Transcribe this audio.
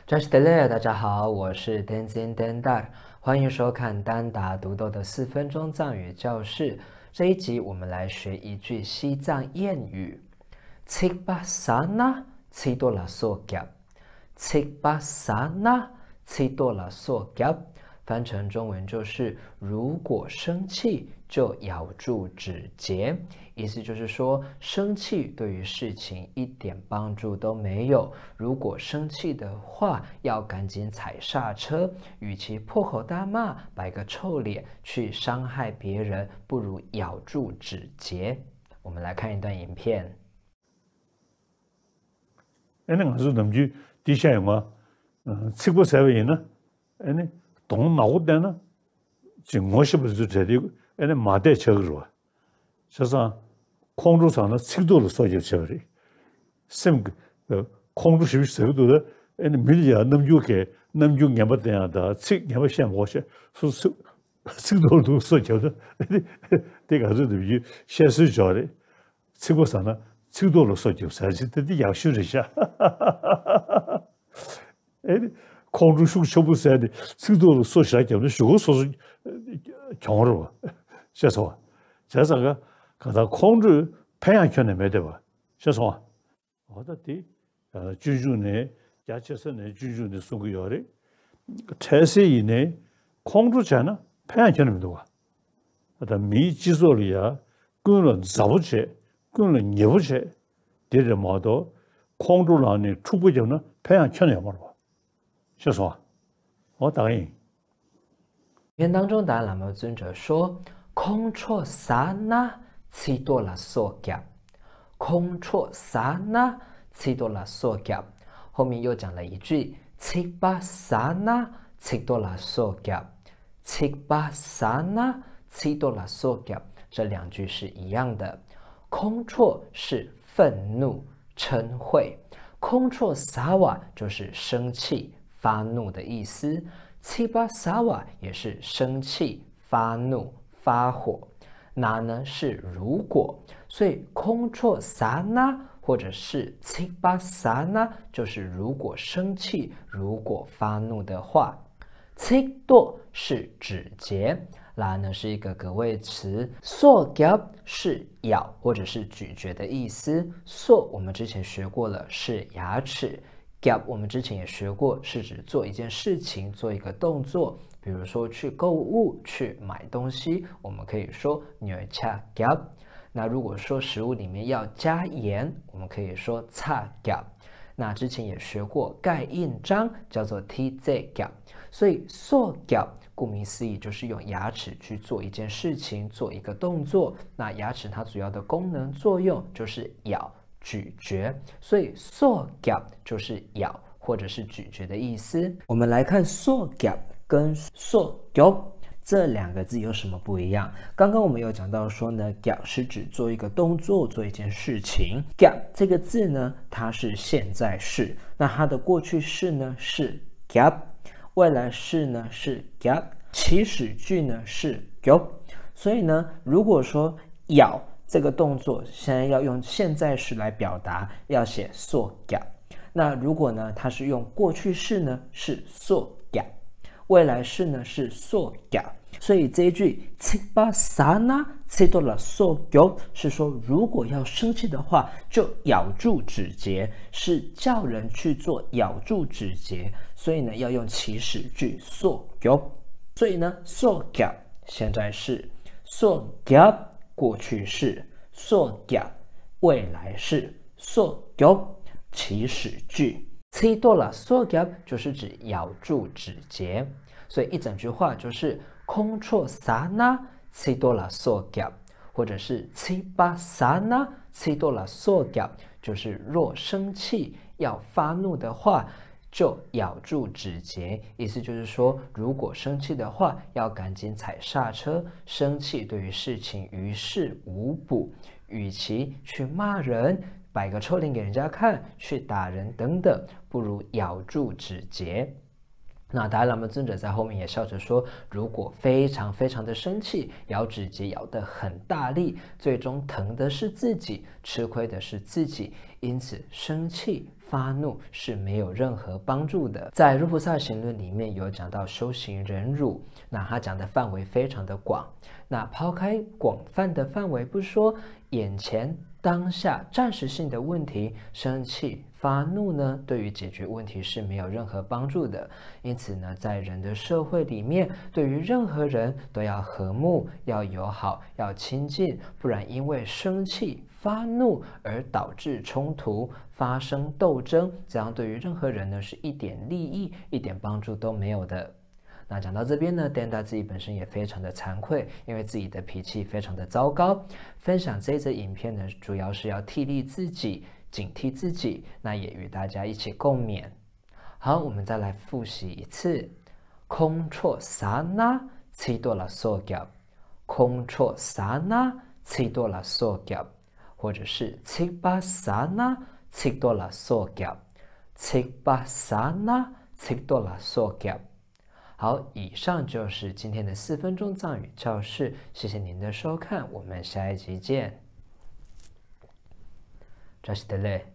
扎西德勒，大家好，我是 Tenzin Tendar， 欢迎收看单打独斗的4分钟藏语教室。这一集我们来学一句西藏谚语 ：“Cikba sana, cidola sogap。”“Cikba sana, cidola sogap”，翻成中文就是“如果生气就咬住指节”。意思就是说，生气对于事情一点帮助都没有。如果生气的话，要赶紧踩刹车。与其破口大骂、摆个臭脸去伤害别人，不如咬住指节。我们来看一段影片。那我是怎么去底下嘛？吃过啥玩意呢？那动脑袋呢？就我是不是这里？那马带吃个是吧？实际上。空中上呢，吃多了烧就吃了，什个空中是不是吃多了？那没得那么就给，那么就眼不这样的，吃眼不像我些，说吃多了都烧焦的，这个是对于先睡觉的，吃过上呢，吃多了烧焦，实际得要修一下，空中吃不晒的，吃多了烧下焦的，学说是强了吧？谢说，这是个。刚才控制培养权的没得吧？是说，我的居住呢，假设是呢居住的送个药的，才是以内控制权呢培养权的没得吧？他没技术里啊，跟了早起，跟了牛起，这人毛到控制了呢初步就呢培养权的没得吧？是说，我答应。影片当中，达赖喇嘛尊者说：“空错刹那。” cidola sogap， 空错刹那 cidola sogap， 后面又讲了一句 cikba sana cidola sogap， cikba sana cidola sogap， 这两句是一样的。空错是愤怒、嗔恚，空错 sawa 就是生气、发怒的意思。cikba sawa 也是生气、发怒、发火。那呢是如果，所以空错刹那或者是七巴刹那就是如果生气、如果发怒的话。七多是指节，那呢是一个格位词。嗦夹是咬或者是咀嚼的意思。嗦我们之前学过了，是牙齿。夹我们之前也学过，是指做一件事情、做一个动作。比如说去购物、去买东西，我们可以说녀차갑。那如果说食物里面要加盐，我们可以说차 갑。那之前也学过盖印章叫做티제 갑。所以소 갑顾名思义就是用牙齿去做一件事情、做一个动作。那牙齿它主要的功能作用就是咬、咀嚼，所以소 갑就是咬或者是咀嚼的意思。我们来看소 갑。跟소 겹这两个字有什么不一样？刚刚我们有讲到说呢，겹是指做一个动作、做一件事情。겹这个字呢，它是现在式，那它的过去式呢是겹，未来式呢是겹，祈使句呢是겹。所以呢，如果说咬这个动作现在要用现在式来表达，要写소 겹。那如果呢，它是用过去式呢，是소 겹。未来式呢是소 겹，所以这一句cikba sana cidola 소 겹是说，如果要生气的话，就咬住指节，是叫人去做咬住指节，所以呢要用祈使句소 겹。所以呢소 겹现在式，소 겹过去式，소 겹未来式，소 겹祈使句。cidola 소 겹就是指咬住指节，所以一整句话就是空错刹那 cidola 소 겹，或者是cikba sana cidola 소 겹，就是若生气要发怒的话，就咬住指节。意思就是说，如果生气的话，要赶紧踩刹车。生气对于事情于事无补，与其去骂人。摆个臭脸给人家看，去打人等等，不如咬住指节。那达赖喇嘛尊者在后面也笑着说，如果非常非常的生气，咬指节咬得很大力，最终疼的是自己，吃亏的是自己，因此生气发怒是没有任何帮助的。在《入菩萨行论》里面有讲到修行忍辱，那他讲的范围非常的广。那抛开广泛的范围不说，眼前当下暂时性的问题，生气发怒呢，对于解决问题是没有任何帮助的。因此呢，在人的社会里面，对于任何人都要和睦，要友好，要亲近，不然因为生气发怒而导致冲突，发生斗争，这样对于任何人呢是一点利益、一点帮助都没有的。那讲到这边呢，Danda自己本身也非常的惭愧，因为自己的脾气非常的糟糕。分享这则影片呢，主要是要替励自己，警惕自己，那也与大家一起共勉。好，我们再来复习一次。空错刹那，七多了所夹；空错刹那，七多了所夹，或者是七巴刹那，七多了所夹；七巴刹那，七多了所夹。好，以上就是今天的4分钟藏语教室，谢谢您的收看，我们下一集见。扎西德勒。